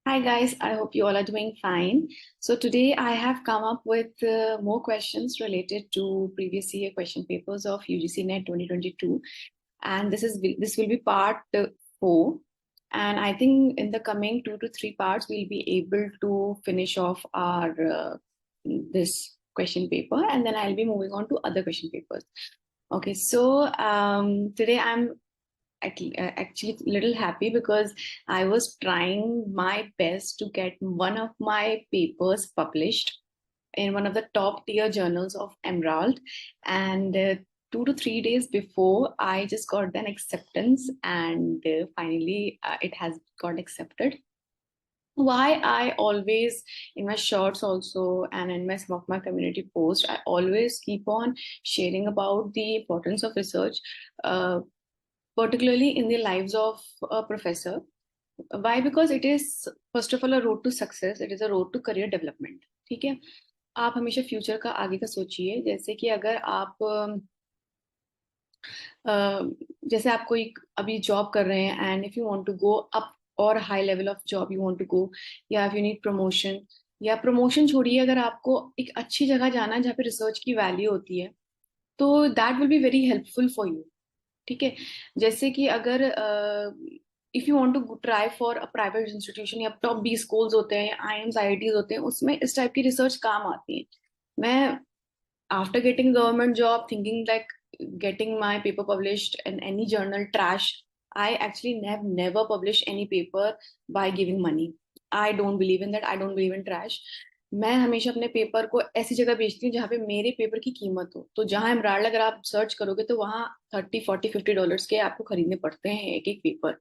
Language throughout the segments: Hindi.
Hi guys, I hope you all are doing fine. So today I have come up with more questions related to previous year question papers of UGC NET 2022, and this will be part 4. And I think in the coming 2 to 3 parts we'll be able to finish off our this question paper, and then I'll be moving on to other question papers. Okay, so today I'm actually little happy because I was trying my best to get one of my papers published in one of the top tier journals of Emerald. And 2 to 3 days before, I just got an acceptance, and finally it has got accepted. Why I always, in my shorts also and in my some of my community posts, I always keep on sharing about the importance of research, uh, particularly in the lives of a professor. Why? Because it is first of all a road to success. It is a road to career development. ठीक है, आप हमेशा फ्यूचर का आगे का सोचिए। जैसे कि अगर आप जैसे आप कोई अभी जॉब कर रहे हैं, and if you want to go up और high level of job you want to go, या इफ यू नीड प्रमोशन, या प्रमोशन छोड़िए, अगर आपको एक अच्छी जगह जाना है जहाँ पे रिसर्च की वैल्यू होती है, तो that will be very helpful for you. ठीक है, जैसे कि अगर if you want to try for a private institution या टॉप 20 स्कूल्स होते हैं, आईएम्स आईआईटीज होते हैं, उसमें इस टाइप की रिसर्च काम आती है। मैं after getting government job thinking like getting my paper published in any journal trash. I actually have never published any paper by giving money. I don't believe in that. I don't believe in trash. मैं हमेशा अपने पेपर को ऐसी जगह बेचती हूँ जहाँ पे मेरे पेपर की कीमत हो। तो जहाँ एमराल्ड अगर आप सर्च करोगे तो वहाँ 30 40 50 डॉलर्स के आपको खरीदने पड़ते हैं एक एक पेपर।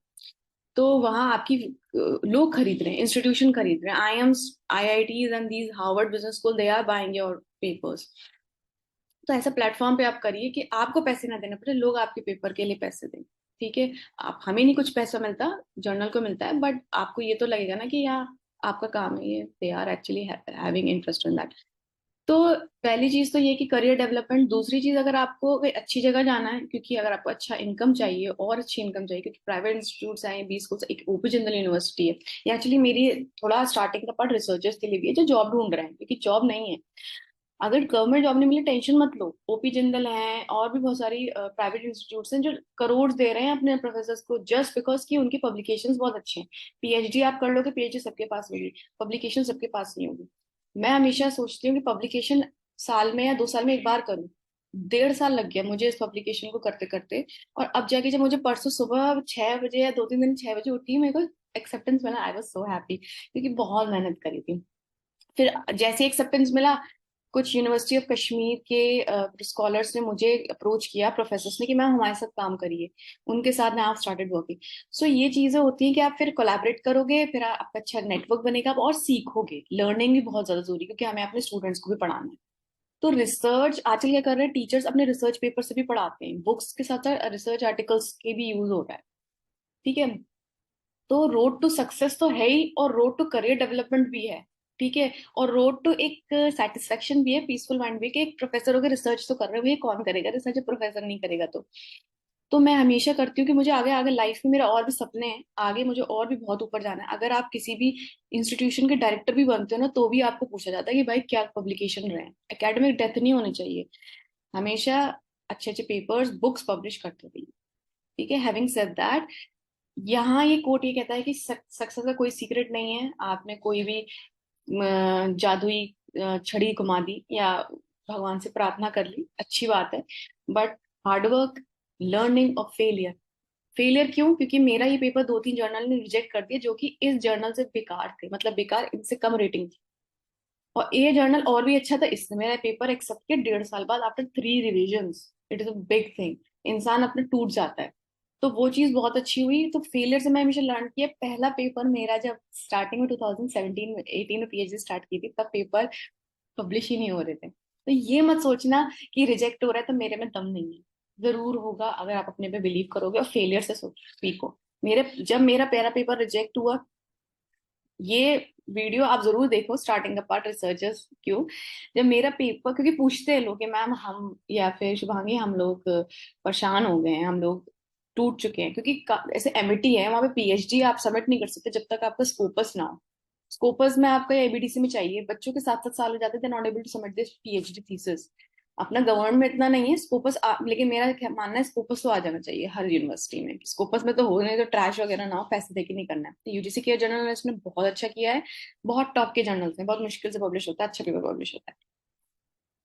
तो वहाँ आपकी लोग खरीद रहे हैं, इंस्टीट्यूशन खरीद रहे हैं, IIMs IITs and these Harvard business school, they are buying your papers. तो ऐसा प्लेटफॉर्म पे आप करिए कि आपको पैसे ना देने पड़े, लोग आपके पेपर के लिए पैसे दें। ठीक है, आप हमें नहीं कुछ पैसा मिलता, जर्नल को मिलता है, बट आपको ये तो लगेगा ना कि यार आपका काम है ये, they are actually having interest in that. तो पहली चीज तो ये कि करियर डेवलपमेंट। दूसरी चीज, अगर आपको कोई अच्छी जगह जाना है, क्योंकि अगर आपको अच्छा इनकम चाहिए और अच्छी इनकम चाहिए, क्योंकि प्राइवेट इंस्टीट्यूट्स हैं, 20 स्कूल, एक ओपी जिंदल यूनिवर्सिटी है। ये एक्चुअली मेरी थोड़ा स्टार्टिंग का पार्ट रिसर्चर्स के लिए भी है जो जॉब ढूंढ रहे हैं, क्योंकि जॉब नहीं है। अगर गवर्नमेंट जॉब नहीं मिली, टेंशन मत लो। ओपी जिंदल है और भी बहुत सारी प्राइवेट इंस्टीट्यूट्स हैं जो करोड़ दे रहे हैं अपने प्रोफेसर्स को, जस्ट बिकॉज कि उनकी पब्लिकेशंस बहुत अच्छे हैं। पीएचडी आप कर लोगे, पीएचडी सबके पास होगी, पब्लिकेशन सबके पास नहीं होगी। मैं हमेशा सोचती हूँ कि पब्लिकेशन साल में या 2 साल में एक बार करूँ। 1.5 साल लग गया मुझे इस पब्लिकेशन को करते करते, और अब जाके जब मुझे परसों सुबह 6 बजे या 2 3 दिन 6 बजे उठी, मेरे को एक्सेप्टेंस मिला। आई वॉज सो हैप्पी, क्योंकि बहुत मेहनत करी थी। फिर जैसे एक्सेप्टेंस मिला, कुछ यूनिवर्सिटी ऑफ कश्मीर के स्कॉलर्स ने मुझे अप्रोच किया, प्रोफेसर्स ने, कि मैम हमारे साथ काम करिए। उनके साथ ना आप स्टार्टेड वर्किंग। सो ये चीजें होती हैं कि आप फिर कोलैबोरेट करोगे, फिर आपका अच्छा नेटवर्क बनेगा, आप और सीखोगे। लर्निंग भी बहुत ज्यादा जरूरी है, क्योंकि हमें अपने स्टूडेंट्स को भी पढ़ाना है। तो रिसर्च आजकल क्या कर रहे हैं, टीचर्स अपने रिसर्च पेपर से भी पढ़ाते हैं, बुक्स के साथ साथ रिसर्च आर्टिकल्स के भी यूज हो रहा है। ठीक है, तो रोड टू सक्सेस तो है ही, और रोड टू करियर डेवलपमेंट भी है। ठीक है, और रोड टू एक सेटिस्फेक्शन भी है, पीसफुल माइंड भी, कि एक प्रोफेसर होकर रिसर्च तो कर रहे हो, ये कौन करेगा रिसर्च, प्रोफेसर नहीं करेगा तो मैं हमेशा करती हूँ कि मुझे आगे आगे लाइफ में मेरा और भी सपने हैं, आगे मुझे और भी बहुत ऊपर जाना है। अगर आप किसी भी इंस्टीट्यूशन के डायरेक्टर भी बनते हो ना, तो भी आपको पूछा जाता है कि भाई क्या पब्लिकेशन रहे हैं। एकेडमिक डेथ नहीं होनी चाहिए, हमेशा अच्छे अच्छे पेपर्स बुक्स पब्लिश करते रहिए। ठीक है, हैविंग सेड दैट, यहाँ ये कोट ये कहता है कि सक्सेस का कोई सीक्रेट नहीं है। आपने कोई भी जादुई छड़ी घुमा दी या भगवान से प्रार्थना कर ली, अच्छी बात है, बट हार्डवर्क, लर्निंग और फेलियर। फेलियर क्यों? क्योंकि मेरा ये पेपर 2 3 जर्नल ने रिजेक्ट कर दिया, जो कि इस जर्नल से बेकार थे, मतलब बेकार, इनसे कम रेटिंग थी। और ये जर्नल और भी अच्छा था, इसने मेरा पेपर एक्सेप्ट किया 1.5 साल बाद, after 3 revisions. It is a big thing. इंसान अपने टूट जाता है, तो वो चीज बहुत अच्छी हुई। तो फेलियर से मैं हमेशा लर्न किया। पहला पेपर मेरा जब स्टार्टिंग में 2017 में 18 में पीएचडी स्टार्ट की थी, तब पेपर पब्लिश ही नहीं हो रहे थे। तो ये मत सोचना कि रिजेक्ट हो रहा है तो मेरे में दम नहीं है। जरूर होगा, अगर आप अपने पे बिलीव करोगे और फेलियर से सीखो। मेरे जब मेरा पहला पेपर रिजेक्ट हुआ, ये वीडियो आप जरूर देखो, स्टार्टिंग का पार्ट, रिसर्चर्स क्यों। जब मेरा पेपर, क्योंकि पूछते हैं लोग कि मैम हम या फिर शुभांगी, हम लोग परेशान हो गए हैं, हम लोग टूट चुके हैं, क्योंकि ऐसे एमिटी है, वहां पे पीएचडी आप सबमिट नहीं कर सकते जब तक आपका स्कोपस ना हो। स्कोपस में आपका एबीडीसी में चाहिए, बच्चों के 7-7 साल हो जाते थे, not able to submit this PhD thesis. अपना गवर्नमेंट में इतना नहीं है स्कोपस, लेकिन मेरा मानना है स्कोपस तो आ जाना चाहिए हर यूनिवर्सिटी में। स्कोपस में तो हो नहीं तो ट्रैश वगैरह ना हो, पैसे देके नहीं करना है। तो यूजीसी के जर्नलिस्ट ने बहुत अच्छा किया है, बहुत टॉप के जर्नल्स हैं, बहुत मुश्किल से पब्लिश होता है, अच्छा पेपर पब्लिश होता है।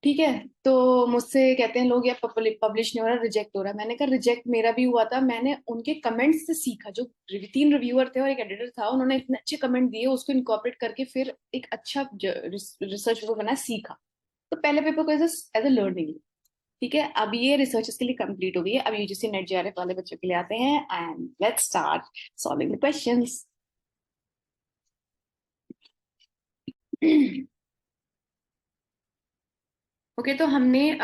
ठीक है, तो मुझसे कहते हैं लोग यार पब्लिश नहीं हो रहा, रिजेक्ट हो रहा है। मैंने कहा रिजेक्ट मेरा भी हुआ था, मैंने उनके कमेंट्स से सीखा। जो 3 रिव्यूअर थे और एक एडिटर था, उन्होंने इतने अच्छे कमेंट दिए, उसको इनकॉर्पोरेट करके फिर एक अच्छा रिसर्च पेपर बनाया, सीखा। तो पहले पेपर को एज ए लर्निंग। ठीक है, अब ये रिसर्च के लिए कंप्लीट हो गई है। अब यूजीसी नेट जेआरएफ वाले बच्चों के लिए आते हैं, and let's start solving the questions. Okay, तो हमने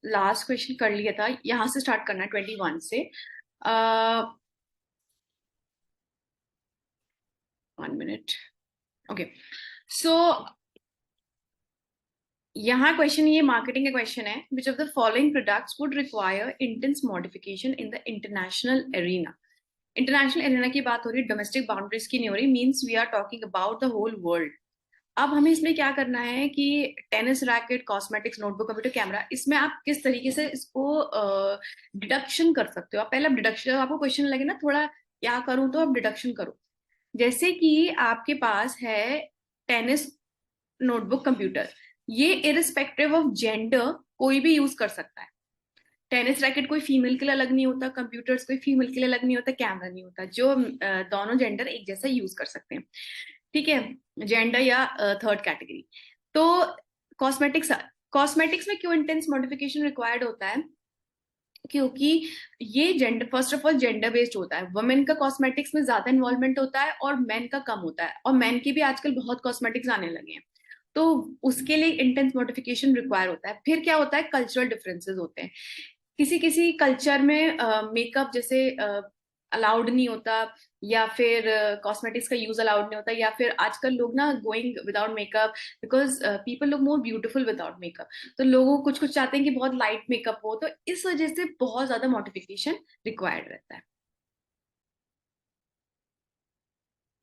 लास्ट क्वेश्चन कर लिया था, यहाँ से स्टार्ट करना है 21 से। 1 मिनट। ओके, सो यहाँ क्वेश्चन, ये मार्केटिंग का क्वेश्चन है। Which of the following products would require intense modification in the international arena. International arena की बात हो रही है, डोमेस्टिक बाउंड्रीज की नहीं हो रही, means we are talking about the whole world. अब हमें इसमें क्या करना है कि tennis racket, cosmetics, notebook, computer, camera, इसमें आप किस तरीके से इसको डिडक्शन कर सकते हो। आप पहले आप डिडक्शन, आपको क्वेश्चन लगे ना थोड़ा क्या करूं, तो आप डिडक्शन करो। जैसे कि आपके पास है टेनिस, नोटबुक, कंप्यूटर, ये इरिस्पेक्टिव ऑफ जेंडर कोई भी यूज कर सकता है। टेनिस रैकेट कोई फीमेल के लिए अलग नहीं होता, कंप्यूटर्स कोई फीमेल के लिए अलग नहीं होता, कैमरा नहीं होता, जो दोनों जेंडर एक जैसा यूज कर सकते हैं। ठीक है, जेंडर या थर्ड कैटेगरी। तो कॉस्मेटिक्स, कॉस्मेटिक्स में क्यों इंटेंस मॉडिफिकेशन रिक्वायर्ड होता है, क्योंकि ये gender, first of all gender based होता है। वुमेन का कॉस्मेटिक्स में ज्यादा इन्वॉल्वमेंट होता है और मेन का कम होता है, और मेन की भी आजकल बहुत कॉस्मेटिक्स आने लगे हैं, तो उसके लिए इंटेंस मॉडिफिकेशन रिक्वायर होता है। फिर क्या होता है, कल्चरल डिफरेंसेस होते हैं। किसी किसी कल्चर में मेकअप जैसे अलाउड नहीं होता, या फिर कॉस्मेटिक्स का यूज अलाउड नहीं होता, या फिर आजकल लोग ना going without makeup, because people look more beautiful without makeup. तो लोगों कुछ कुछ चाहते हैं कि बहुत लाइट मेकअप हो, तो इस वजह से बहुत ज्यादा मॉडिफिकेशन रिक्वायर्ड रहता है।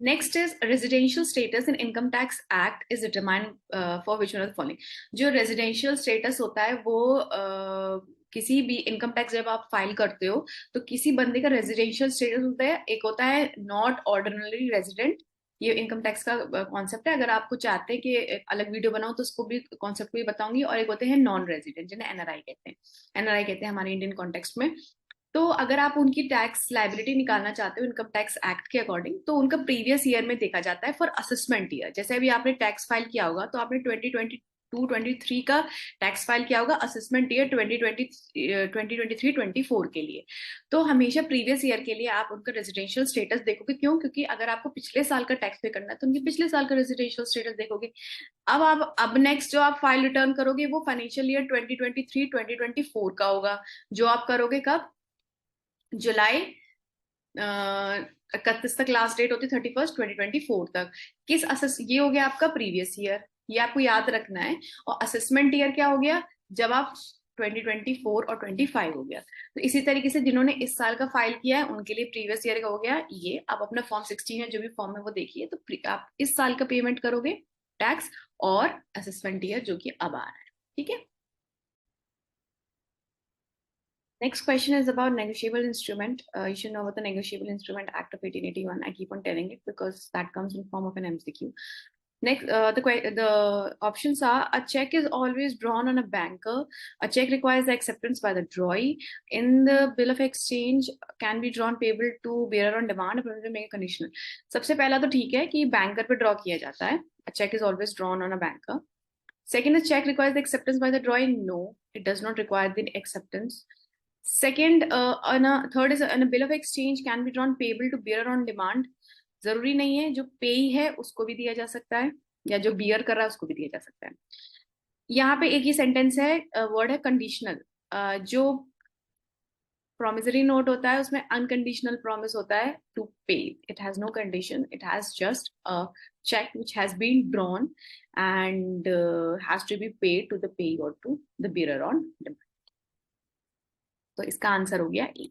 Next is residential status in income tax act is determined for which one of the following. जो रेजिडेंशियल स्टेटस होता है वो किसी भी इनकम टैक्स जब आप फाइल करते हो, तो किसी बंदे का रेजिडेंशियल स्टेटस होता है, एक होता है नॉट ऑर्डिनरी रेजिडेंट। ये इनकम टैक्स का कॉन्सेप्ट है, अगर आपको चाहते हैं कि एक अलग वीडियो बनाओ तो उसको भी कॉन्सेप्ट भी बताऊंगी। और एक होते हैं नॉन रेजिडेंट, जिन्हें एनआरआई कहते हैं। एनआरआई कहते हैं हमारे इंडियन कॉन्टेक्स्ट में। तो अगर आप उनकी टैक्स लाइबिलिटी निकालना चाहते हो इनकम टैक्स एक्ट के अकॉर्डिंग, तो उनका प्रीवियस ईयर में देखा जाता है फॉर असेसमेंट ईयर। जैसे अभी आपने टैक्स फाइल किया होगा, तो आपने 2022-23 का टैक्स फाइल किया होगा, असेसमेंट ईयर 2023-24 के लिए। तो हमेशा प्रीवियस ईयर के लिए आप उनका रेजिडेंशियल स्टेटस देखोगे। क्यों? क्योंकि अगर आपको पिछले साल का टैक्स पे करना है, तो उनके पिछले साल का रेजिडेंशियल स्टेटस देखोगे। अब नेक्स्ट जो आप फाइल रिटर्न करोगे, वो फाइनेंशियल ईयर 2023-2024 का होगा, जो आप करोगे कब? जुलाई 31 तक लास्ट डेट होती है, 31 2024 तक। किस असेस, ये हो गया आपका प्रीवियस ईयर, ये आपको याद रखना है। और असेसमेंट ईयर क्या हो गया, जब आप 2024 और 25 हो गया। तो इसी तरीके से जिन्होंने इस साल का फाइल किया है उनके लिए प्रीवियस ईयर का हो गया ये। आप अपना फॉर्म 16 है, जो भी फॉर्म है वो देखिए, तो आप इस साल का पेमेंट करोगे टैक्स, और असेसमेंट ईयर जो कि अब आ रहा है। ठीक है, next question is about negotiable instrument. You should know about the Negotiable Instrument Act of 1881. I keep on telling it because that comes in form of an MCQ. Next, the options are: a check is always drawn on a banker. A check requires the acceptance by the drawee. In the bill of exchange, can be drawn payable to bearer on demand, but make a conditional. सबसे पहला तो ठीक है कि banker पे draw किया जाता है. A check is always drawn on a banker. Second, a check requires the acceptance by the drawee. No, it does not require the acceptance. Second, third is a bill of exchange can be drawn payable to bearer on demand. जरूरी नहीं है, जो पेई है उसको भी दिया जा सकता है, या जो बियर कर रहा है उसको भी दिया जा सकता है। यहाँ पे एक ही सेंटेंस है, वर्ड है कंडीशनल। जो प्रोमिसरी नोट होता है उसमें अनकंडीशनल प्रॉमिस होता है to pay. It has no condition, it has just a check which has been drawn and has to be paid to the payee or to the bearer on demand. तो इसका आंसर हो गया ए,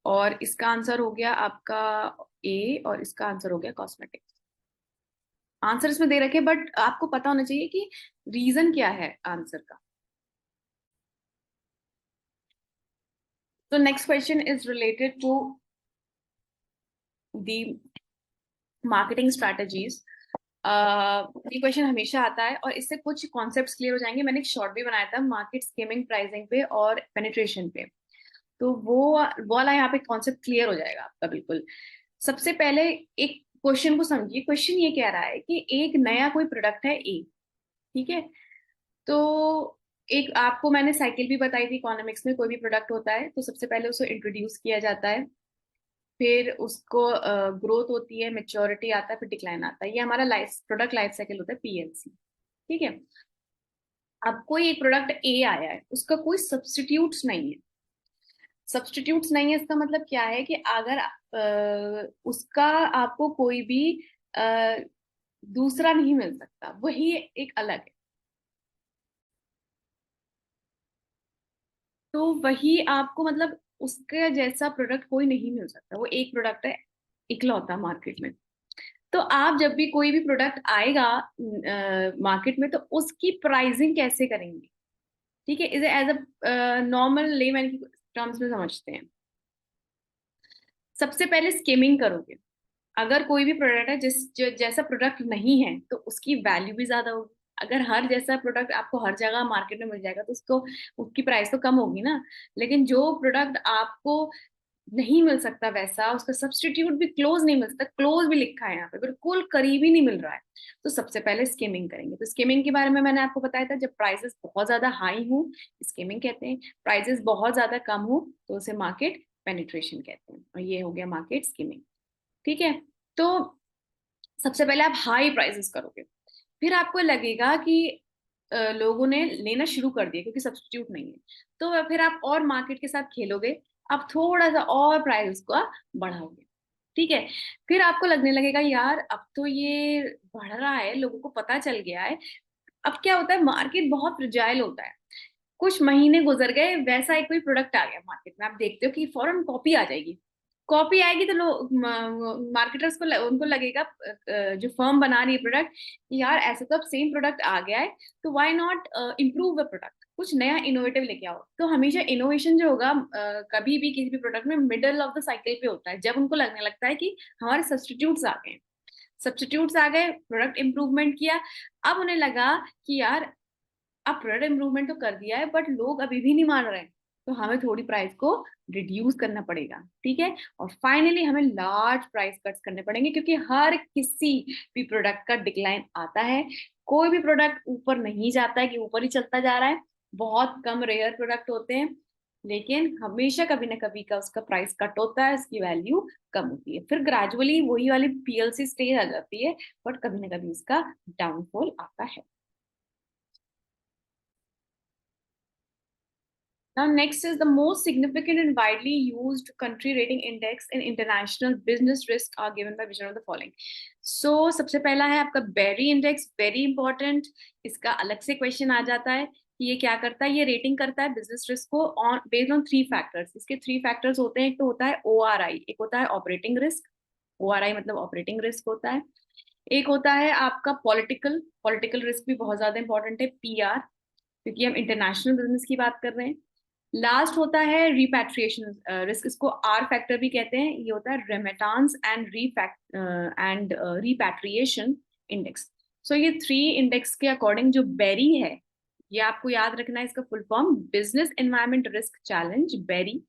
और इसका आंसर हो गया आपका ए, और इसका आंसर हो गया कॉस्मेटिक्स। आंसर इसमें दे रखे, बट आपको पता होना चाहिए कि रीजन क्या है आंसर का। तो next question is related to the marketing strategies. ये क्वेश्चन हमेशा आता है और इससे कुछ कॉन्सेप्ट्स क्लियर हो जाएंगे। मैंने एक शॉर्ट भी बनाया था मार्केट स्कीमिंग, प्राइसिंग पे और पेनिट्रेशन पे, तो वो वाला यहाँ पे कॉन्सेप्ट क्लियर हो जाएगा आपका बिल्कुल। सबसे पहले एक क्वेश्चन को समझिए। क्वेश्चन ये कह रहा है कि एक नया कोई प्रोडक्ट है ए, ठीक है। तो एक आपको मैंने साइकिल भी बताई थी, इकोनॉमिक्स में कोई भी प्रोडक्ट होता है तो सबसे पहले उसको इंट्रोड्यूस किया जाता है, फिर उसको ग्रोथ होती है, मेच्योरिटी आता है, फिर डिक्लाइन आता है। ये हमारा लाइफ प्रोडक्ट लाइफ साइकिल होता है, पीएलसी, ठीक है। अब कोई एक प्रोडक्ट ए आया है, उसका कोई सब्सटीट्यूट्स नहीं है। सब्सटीट्यूट्स नहीं है इसका मतलब क्या है कि अगर उसका आपको कोई भी अ, दूसरा नहीं मिल सकता, वही एक अलग है। तो वही आपको मतलब उसके जैसा प्रोडक्ट कोई नहीं मिल सकता, वो एक प्रोडक्ट है इकलौता मार्केट में। तो आप जब भी कोई भी प्रोडक्ट आएगा मार्केट में, तो उसकी प्राइसिंग कैसे करेंगे, ठीक है, इसे एज अ नॉर्मल लेमैन की टर्म्स में समझते हैं। सबसे पहले स्किमिंग करोगे। अगर कोई भी प्रोडक्ट है जैसा प्रोडक्ट नहीं है तो उसकी वैल्यू भी ज्यादा होगी। अगर हर जैसा प्रोडक्ट आपको हर जगह मार्केट में मिल जाएगा तो उसको उसकी प्राइस तो कम होगी ना। लेकिन जो प्रोडक्ट आपको नहीं मिल सकता वैसा, उसका सब्सटीट्यूट भी क्लोज नहीं मिल सकता, क्लोज भी लिखा है यहाँ पे, बिल्कुल करीबी नहीं मिल रहा है, तो सबसे पहले स्किमिंग करेंगे। तो स्किमिंग के बारे में मैंने आपको बताया था, जब प्राइसेस बहुत ज्यादा हाई हो स्किमिंग कहते हैं, प्राइसेस बहुत ज्यादा कम हो तो उसे मार्केट पेनिट्रेशन कहते हैं, और ये हो गया मार्केट स्किमिंग, ठीक है। तो सबसे पहले आप हाई प्राइसेस करोगे, फिर आपको लगेगा कि लोगों ने लेना शुरू कर दिया क्योंकि सब्स्टिट्यूट नहीं है, तो फिर आप और मार्केट के साथ खेलोगे, आप थोड़ा सा और प्राइस को बढ़ाओगे, ठीक है। फिर आपको लगने लगेगा यार अब तो ये बढ़ रहा है, लोगों को पता चल गया है। अब क्या होता है, मार्केट बहुत फ्रिजाइल होता है। कुछ महीने गुजर गए, वैसा एक कोई प्रोडक्ट आ गया मार्केट में, आप देखते हो कि फौरन कॉपी आ जाएगी। कॉपी आएगी तो लोग मार्केटर्स को उनको लगेगा, जो फर्म बना रही है प्रोडक्ट, यार ऐसे तो अब सेम प्रोडक्ट आ गया है, तो why not improve the product, कुछ नया इनोवेटिव लेके आओ। तो हमेशा इनोवेशन जो होगा कभी भी किसी भी प्रोडक्ट में मिडल ऑफ द साइकिल पे होता है, जब उनको लगने लगता है कि हमारे सब्सटीट्यूट्स आ गए। सब्सटीट्यूट्स आ गए, प्रोडक्ट इम्प्रूवमेंट किया, अब उन्हें लगा कि यार अब प्रोडक्ट इम्प्रूवमेंट तो कर दिया है बट लोग अभी भी नहीं मान रहे हैं, तो हमें थोड़ी प्राइस को रिड्यूस करना पड़ेगा, ठीक है। और फाइनली हमें लार्ज प्राइस कट्स करने पड़ेंगे, क्योंकि हर किसी भी प्रोडक्ट का डिक्लाइन आता है। कोई भी प्रोडक्ट ऊपर नहीं जाता है कि ऊपर ही चलता जा रहा है, बहुत कम रेयर प्रोडक्ट होते हैं, लेकिन हमेशा कभी ना कभी का उसका प्राइस कट होता है, उसकी वैल्यू कम होती है, फिर ग्रेजुअली वही वाली पीएलसी स्टेज आ जाती है, बट कभी ना कभी उसका डाउनफॉल आता है। Now, next is the most significant and widely used country rating index in international business risk are given by which one of the following. So, सबसे पहला है आपका बेरी इंडेक्स, वेरी इंपॉर्टेंट। इसका अलग से क्वेश्चन आ जाता है कि ये क्या करता है, ये रेटिंग करता है बिजनेस रिस्क को on based on three factors. इसके थ्री फैक्टर्स होते हैं, एक तो होता है ओआरआई, एक होता है ऑपरेटिंग रिस्क, ओआरआई मतलब ऑपरेटिंग रिस्क होता है, एक होता है आपका पॉलिटिकल, पॉलिटिकल रिस्क भी बहुत ज्यादा इंपॉर्टेंट है, पीआर, क्योंकि हम इंटरनेशनल बिजनेस की बात कर रहे हैं। लास्ट होता है रिपैट्रिएशन रिस्क, इसको आर फैक्टर भी कहते हैं, ये होता है remittance and repatriation index. So ये थ्री इंडेक्स के अकॉर्डिंग जो बेरी है, ये आपको याद रखना है, इसका full form business environment risk challenge, BERI,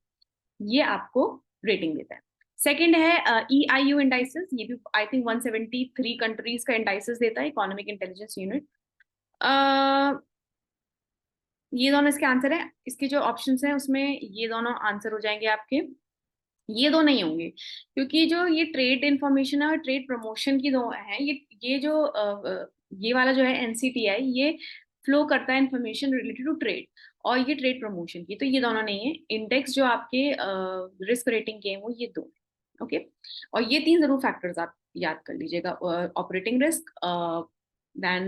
ये आपको रेटिंग देता है। सेकंड है EIU इंडाइसेस, ये भी आई थिंक 173 कंट्रीज का इंडाइसेस देता है, इकोनॉमिक इंटेलिजेंस यूनिट। ये दोनों इसके आंसर है, इसके जो ऑप्शंस हैं उसमें ये दोनों आंसर हो जाएंगे आपके, ये दो नहीं होंगे, क्योंकि जो ये ट्रेड इंफॉर्मेशन है और ट्रेड प्रमोशन की दो है, ये जो ये वाला जो है एनसीटीआई, ये फ्लो करता है इंफॉर्मेशन रिलेटेड टू ट्रेड, और ये ट्रेड प्रमोशन की, तो ये दोनों नहीं है। इंडेक्स जो आपके रिस्क रेटिंग के हैं वो ये दो, ओके। और ये तीन जरूर फैक्टर्स आप याद कर लीजिएगा, operating risk, then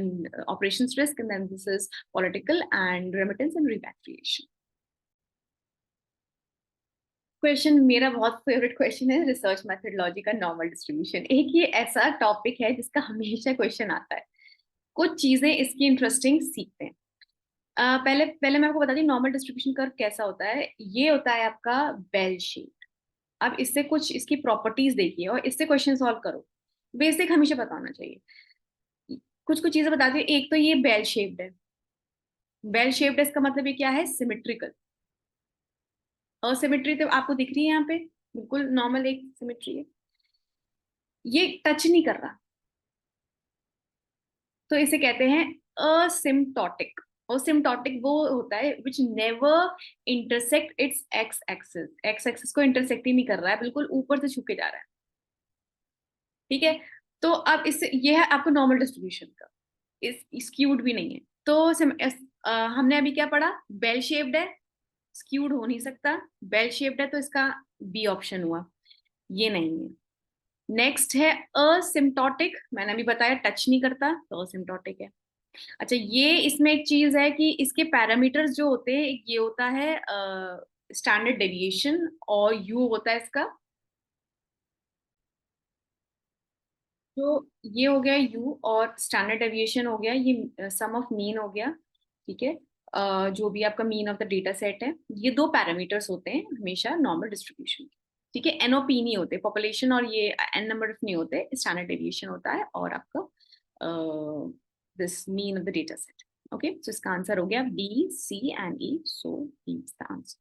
operations risk, and then this is political and remittance and repatriation. Question मेरा बहुत फेवरेट क्वेश्चन है, रिसर्च मेथडोलॉजी का नॉर्मल डिस्ट्रीब्यूशन। एक ये ऐसा टॉपिक है जिसका हमेशा क्वेश्चन आता है। कुछ चीजें इसकी इंटरेस्टिंग सीखते हैं। पहले पहले मैं आपको बता दी नॉर्मल डिस्ट्रीब्यूशन कर्व कैसा होता है। ये होता है आपका बेल शेप। अब इससे कुछ इसकी प्रॉपर्टीज देखिए और इससे क्वेश्चन सॉल्व करो। बेसिक हमेशा पता होना चाहिए। कुछ कुछ चीजें बता दी। एक तो ये बेल शेप्ड है। बेल शेप्ड इसका मतलब ये क्या है, सिमेट्रिकल। असिमेट्री तो आपको दिख रही है यहाँ पे, बिल्कुल नॉर्मल एक सिमेट्री है। ये टच नहीं कर रहा, तो इसे कहते हैं असिम्प्टोटिक। असिम्प्टोटिक वो होता है which never intersect it's x axis. X axis को इंटरसेक्ट ही नहीं कर रहा है, बिल्कुल ऊपर से छूके जा रहा है। ठीक है। तो अब इससे ये है आपको नॉर्मल डिस्ट्रीब्यूशन का। इस स्क्यूड भी नहीं है। तो हमने अभी क्या पढ़ा, बेल शेप्ड है, स्क्यूड हो नहीं सकता। बेल शेप्ड है तो इसका बी ऑप्शन हुआ, ये नहीं है। नेक्स्ट है असिम्प्टोटिक, मैंने अभी बताया टच नहीं करता तो असिम्प्टोटिक है। अच्छा, ये इसमें एक चीज है कि इसके पैरामीटर्स जो होते हैं, एक ये होता है स्टैंडर्ड डेविएशन, और यू होता है इसका। तो ये हो गया यू, और स्टैंडर्ड डेविएशन हो गया ये सम ऑफ मीन हो गया। ठीक है। जो भी आपका mean of the data set है, ये दो पैरामीटर्स होते हैं हमेशा नॉर्मल डिस्ट्रीब्यूशन। ठीक है। एनओपी नहीं होते, पॉपुलेशन और ये एन नंबर ऑफ नहीं होते, स्टैंडर्ड डेविएशन होता है और आपका this mean of the data set. Okay, so इसका आंसर हो गया B C and E, so B is the answer.